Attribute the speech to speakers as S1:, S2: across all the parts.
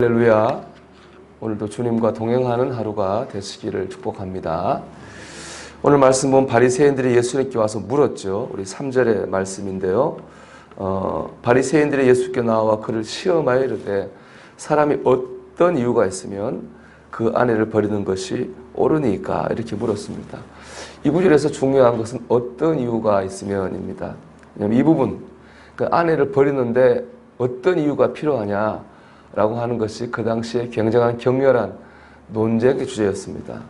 S1: 할렐루야. 오늘도 주님과 동행하는 하루가 되시기를 축복합니다. 오늘 말씀 본 바리새인들이 예수님께 와서 물었죠. 우리 3절의 말씀인데요. 바리새인들이 예수께 나와 그를 시험하여 이르되 사람이 어떤 이유가 있으면 그 아내를 버리는 것이 옳으니까 이렇게 물었습니다. 이 구절에서 중요한 것은 어떤 이유가 있으면입니다. 왜냐하면 이 부분, 그 아내를 버리는데 어떤 이유가 필요하냐 라고 하는 것이 그 당시에 굉장한 격렬한 논쟁의 주제였습니다.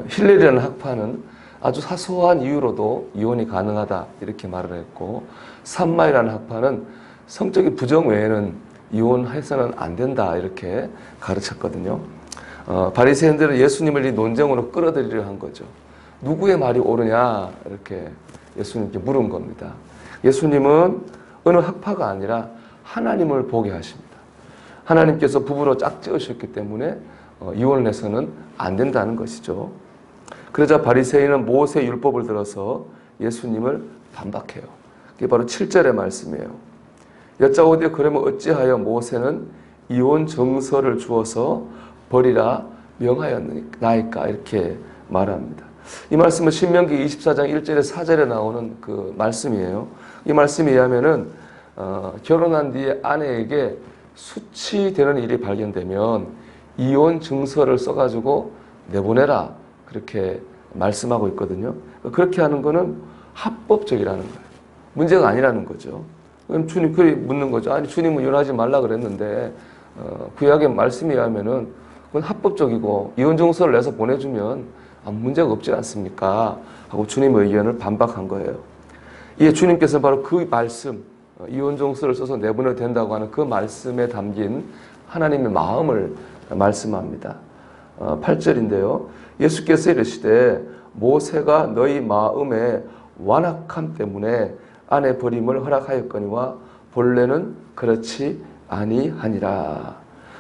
S1: 힐렐이라는 학파는 아주 사소한 이유로도 이혼이 가능하다 이렇게 말을 했고, 삼마이라는 학파는 성적인 부정 외에는 이혼해서는 안 된다 이렇게 가르쳤거든요. 바리새인들은 예수님을 이 논쟁으로 끌어들이려 한 거죠. 누구의 말이 옳으냐 이렇게 예수님께 물은 겁니다. 예수님은 어느 학파가 아니라 하나님을 보게 하십니다. 하나님께서 부부로 짝지으셨기 때문에 이혼을 해서는 안 된다는 것이죠. 그러자 바리새인은 모세 율법을 들어서 예수님을 반박해요. 그게 바로 7절의 말씀이에요. 여짜오되 그러면 어찌하여 모세는 이혼 정서를 주어서 버리라 명하였나이까 이렇게 말합니다. 이 말씀은 신명기 24장 1절에 4절에 나오는 그 말씀이에요. 이 말씀에 의하면은 결혼한 뒤에 아내에게 수치되는 일이 발견되면 이혼 증서를 써가지고 내보내라 그렇게 말씀하고 있거든요. 그렇게 하는 거는 합법적이라는 거예요. 문제가 아니라는 거죠. 그럼 주님 그리 묻는 거죠. 아니 주님은 이혼하지 말라 그랬는데 구약의 말씀에 의하면은 그건 합법적이고 이혼 증서를 내서 보내주면 아무 문제가 없지 않습니까? 하고 주님의 의견을 반박한 거예요. 이에 주님께서 바로 그 말씀, 이혼 정서를 써서 내보내도 된다고 하는 그 말씀에 담긴 하나님의 마음을 말씀합니다. 8절인데요. 예수께서 이르시되 모세가 너희 마음의 완악함 때문에 아내 버림을 허락하였거니와 본래는 그렇지 아니하니라.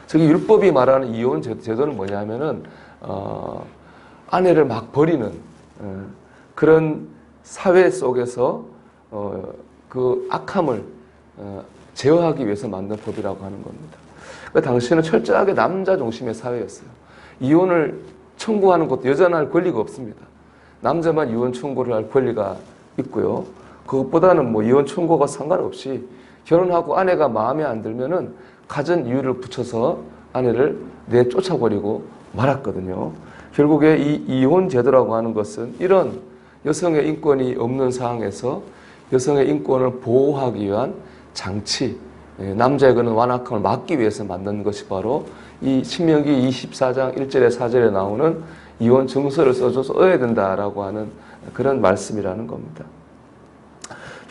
S1: 저기 율법이 말하는 이혼 제도는 뭐냐면은 아내를 막 버리는 그런 사회 속에서 그 악함을 제어하기 위해서 만든 법이라고 하는 겁니다. 그 당시에는 철저하게 남자 중심의 사회였어요. 이혼을 청구하는 것도 여자는 할 권리가 없습니다. 남자만 이혼 청구를 할 권리가 있고요. 그것보다는 뭐 이혼 청구가 상관없이 결혼하고 아내가 마음에 안 들면은 가진 이유를 붙여서 아내를 내쫓아버리고 말았거든요. 결국에 이 이혼 제도라고 하는 것은 이런 여성의 인권이 없는 상황에서 여성의 인권을 보호하기 위한 장치, 남자의 그런 완악함을 막기 위해서 만든 것이 바로 이 신명기 24장 1절에 4절에 나오는 이혼 증서를 써줘서 얻어야 된다라고 하는 그런 말씀이라는 겁니다.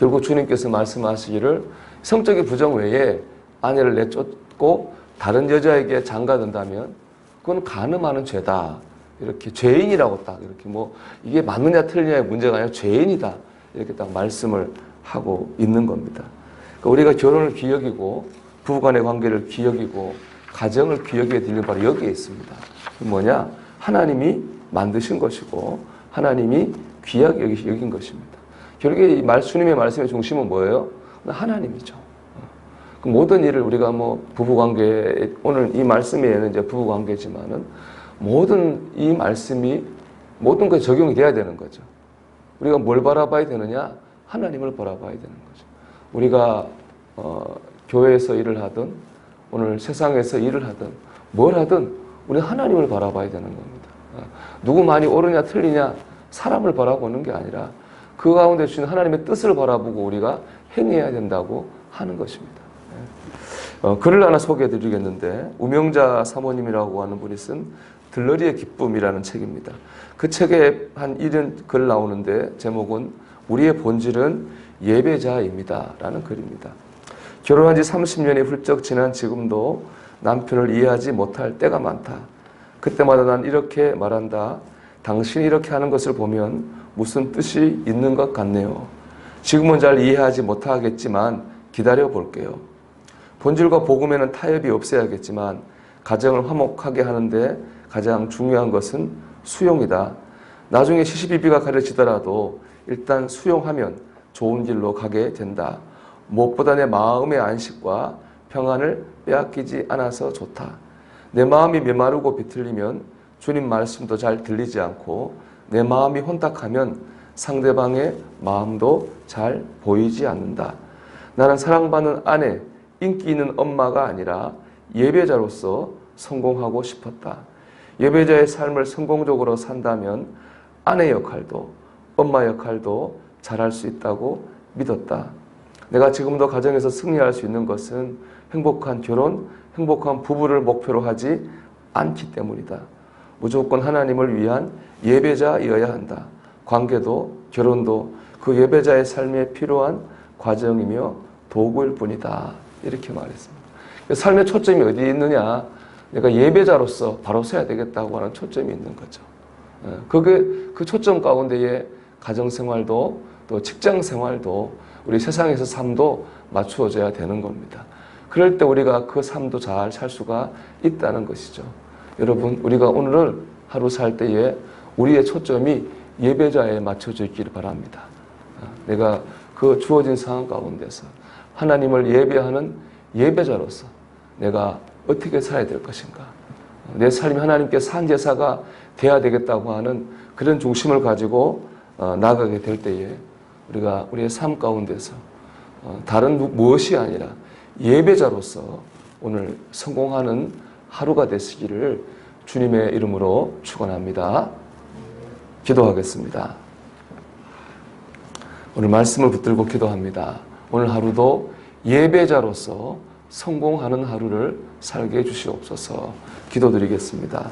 S1: 결국 주님께서 말씀하시기를 성적인 부정 외에 아내를 내쫓고 다른 여자에게 장가든다면 그건 간음하는 죄다. 이렇게 죄인이라고 딱 이렇게 뭐 이게 맞느냐 틀리냐의 문제가 아니라 죄인이다. 이렇게 딱 말씀을 하고 있는 겁니다. 그러니까 우리가 결혼을 귀히 여기고 부부간의 관계를 귀히 여기고 가정을 귀히 여기게 되는 바로 여기에 있습니다. 뭐냐? 하나님이 만드신 것이고 하나님이 귀하게 여긴 것입니다. 결국에 이 주님의 말씀의 중심은 뭐예요? 하나님이죠. 그 모든 일을 우리가 뭐 부부관계, 오늘 이 말씀에는 이제 부부관계지만은 모든 이 말씀이 모든 것에 적용이 돼야 되는 거죠. 우리가 뭘 바라봐야 되느냐? 하나님을 바라봐야 되는 거죠. 우리가 교회에서 일을 하든 오늘 세상에서 일을 하든 뭘 하든 우리 하나님을 바라봐야 되는 겁니다. 누구 말이 옳으냐 틀리냐 사람을 바라보는 게 아니라 그 가운데 주신 하나님의 뜻을 바라보고 우리가 행해야 된다고 하는 것입니다. 글을 하나 소개해 드리겠는데 우명자 사모님이라고 하는 분이 쓴 들러리의 기쁨이라는 책입니다. 그 책에 한 1년 글 나오는데 제목은 우리의 본질은 예배자입니다 라는 글입니다. 결혼한 지 30년이 훌쩍 지난 지금도 남편을 이해하지 못할 때가 많다. 그때마다 난 이렇게 말한다. 당신이 이렇게 하는 것을 보면 무슨 뜻이 있는 것 같네요. 지금은 잘 이해하지 못하겠지만 기다려 볼게요. 본질과 복음에는 타협이 없어야겠지만 가정을 화목하게 하는데 가장 중요한 것은 수용이다. 나중에 시시비비가 가려지더라도 일단 수용하면 좋은 길로 가게 된다. 무엇보다 내 마음의 안식과 평안을 빼앗기지 않아서 좋다. 내 마음이 메마르고 비틀리면 주님 말씀도 잘 들리지 않고 내 마음이 혼탁하면 상대방의 마음도 잘 보이지 않는다. 나는 사랑받는 아내, 인기 있는 엄마가 아니라 예배자로서 성공하고 싶었다. 예배자의 삶을 성공적으로 산다면 아내 역할도 엄마 역할도 잘할 수 있다고 믿었다. 내가 지금도 가정에서 승리할 수 있는 것은 행복한 결혼, 행복한 부부를 목표로 하지 않기 때문이다. 무조건 하나님을 위한 예배자이어야 한다. 관계도 결혼도 그 예배자의 삶에 필요한 과정이며 도구일 뿐이다. 이렇게 말했습니다. 삶의 초점이 어디에 있느냐? 내가 예배자로서 바로 서야 되겠다고 하는 초점이 있는 거죠. 그 초점 가운데에 가정생활도 또 직장생활도 우리 세상에서 삶도 맞추어져야 되는 겁니다. 그럴 때 우리가 그 삶도 잘 살 수가 있다는 것이죠. 여러분, 우리가 오늘을 하루 살 때에 우리의 초점이 예배자에 맞춰져 있기를 바랍니다. 내가 그 주어진 상황 가운데서 하나님을 예배하는 예배자로서 내가 어떻게 살아야 될 것인가? 내 삶이 하나님께 산제사가 돼야 되겠다고 하는 그런 중심을 가지고 나아가게 될 때에 우리가 우리의 삶 가운데서 다른 무엇이 아니라 예배자로서 오늘 성공하는 하루가 되시기를 주님의 이름으로 축원합니다. 기도하겠습니다. 오늘 말씀을 붙들고 기도합니다. 오늘 하루도 예배자로서 성공하는 하루를 살게 해주시옵소서. 기도드리겠습니다.